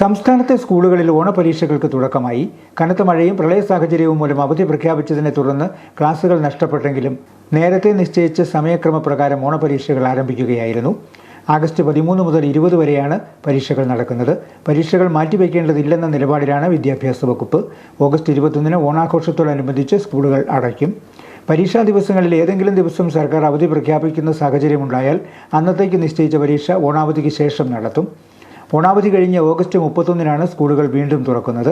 സംസ്ഥാനത്തെ സ്കൂളുകളിൽ ഓണപരീക്ഷകൾക്ക് തുടക്കമായി. കനത്ത മഴയും പ്രളയ സാഹചര്യവും മൂലം അവധി പ്രഖ്യാപിച്ചതിനെ തുടർന്ന് ക്ലാസുകൾ നഷ്ടപ്പെട്ടെങ്കിലും നേരത്തെ നിശ്ചയിച്ച സമയക്രമപ്രകാരം ഓണപരീക്ഷകൾ ആരംഭിക്കുകയായിരുന്നു. ആഗസ്റ്റ് 13 മുതൽ 20 വരെയാണ് പരീക്ഷകൾ നടക്കുന്നത്. പരീക്ഷകൾ മാറ്റിവെക്കേണ്ടതില്ലെന്ന നിലപാടിലാണ് വിദ്യാഭ്യാസ വകുപ്പ്. ഓഗസ്റ്റ് 21 ഓണാഘോഷത്തോടനുബന്ധിച്ച് സ്കൂളുകൾ അടയ്ക്കും. പരീക്ഷാ ദിവസങ്ങളിൽ ഏതെങ്കിലും ദിവസം സർക്കാർ അവധി പ്രഖ്യാപിക്കുന്ന സാഹചര്യമുണ്ടായാൽ അന്നത്തേക്ക് നിശ്ചയിച്ച പരീക്ഷ ഓണാവധിക്ക് ശേഷം നടത്തും. ഓണാവധി കഴിഞ്ഞ് ഓഗസ്റ്റ് 31 സ്കൂളുകൾ വീണ്ടും തുറക്കുന്നത്.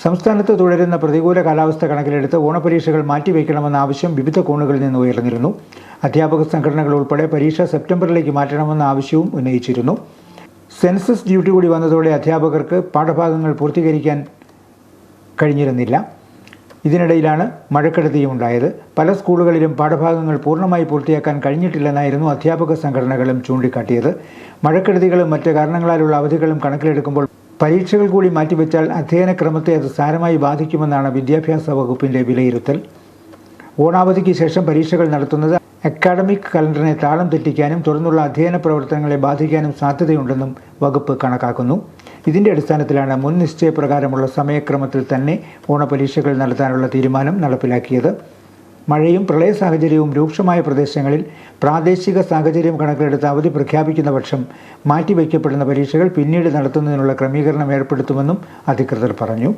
സംസ്ഥാനത്ത് തുടരുന്ന പ്രതികൂല കാലാവസ്ഥ കണക്കിലെടുത്ത് ഓണപരീക്ഷകൾ മാറ്റിവെക്കണമെന്ന ആവശ്യം വിവിധ കോണുകളിൽ നിന്ന് ഉയർന്നിരുന്നു. അധ്യാപക സംഘടനകൾ ഉൾപ്പെടെ പരീക്ഷ സെപ്റ്റംബറിലേക്ക് മാറ്റണമെന്ന ആവശ്യവും ഉന്നയിച്ചിരുന്നു. സെൻസസ് ഡ്യൂട്ടി കൂടി വന്നതോടെ അധ്യാപകർക്ക് പാഠഭാഗങ്ങൾ പൂർത്തീകരിക്കാൻ കഴിഞ്ഞിരുന്നില്ല. ഇതിനിടയിലാണ് മഴക്കെടുതിയും ഉണ്ടായത്. പല സ്കൂളുകളിലും പാഠഭാഗങ്ങൾ പൂർണ്ണമായി പൂർത്തിയാക്കാൻ കഴിഞ്ഞിട്ടില്ലെന്നായിരുന്നു അധ്യാപക സംഘടനകളും ചൂണ്ടിക്കാട്ടിയത്. മഴക്കെടുതികളും മറ്റ് കാരണങ്ങളാലുള്ള അവധികളും കണക്കിലെടുക്കുമ്പോൾ പരീക്ഷകൾ കൂടി മാറ്റിവെച്ചാൽ അധ്യയനക്രമത്തെ അത് സാരമായി ബാധിക്കുമെന്നാണ് വിദ്യാഭ്യാസ വകുപ്പിൻ്റെ വിലയിരുത്തൽ. ഓണാവധിക്ക് ശേഷം പരീക്ഷകൾ നടത്തുന്നത് അക്കാഡമിക് കലണ്ടറിനെ താളം തെറ്റിക്കാനും തുടർന്നുള്ള അധ്യയന പ്രവർത്തനങ്ങളെ ബാധിക്കാനും സാധ്യതയുണ്ടെന്നും വകുപ്പ് കണക്കാക്കുന്നു. ഇതിൻ്റെ അടിസ്ഥാനത്തിലാണ് മുൻ നിശ്ചയപ്രകാരമുള്ള സമയക്രമത്തിൽ തന്നെ ഓണപരീക്ഷകൾ നടത്താനുള്ള തീരുമാനം നടപ്പിലാക്കിയത്. മഴയും പ്രളയ സാഹചര്യവും രൂക്ഷമായ പ്രദേശങ്ങളിൽ പ്രാദേശിക സാഹചര്യം കണക്കിലെടുത്ത് അവധി പ്രഖ്യാപിക്കുന്ന പക്ഷം മാറ്റിവയ്ക്കപ്പെടുന്ന പരീക്ഷകൾ പിന്നീട് നടത്തുന്നതിനുള്ള ക്രമീകരണം ഏർപ്പെടുത്തുമെന്നും അധികൃതർ പറഞ്ഞു.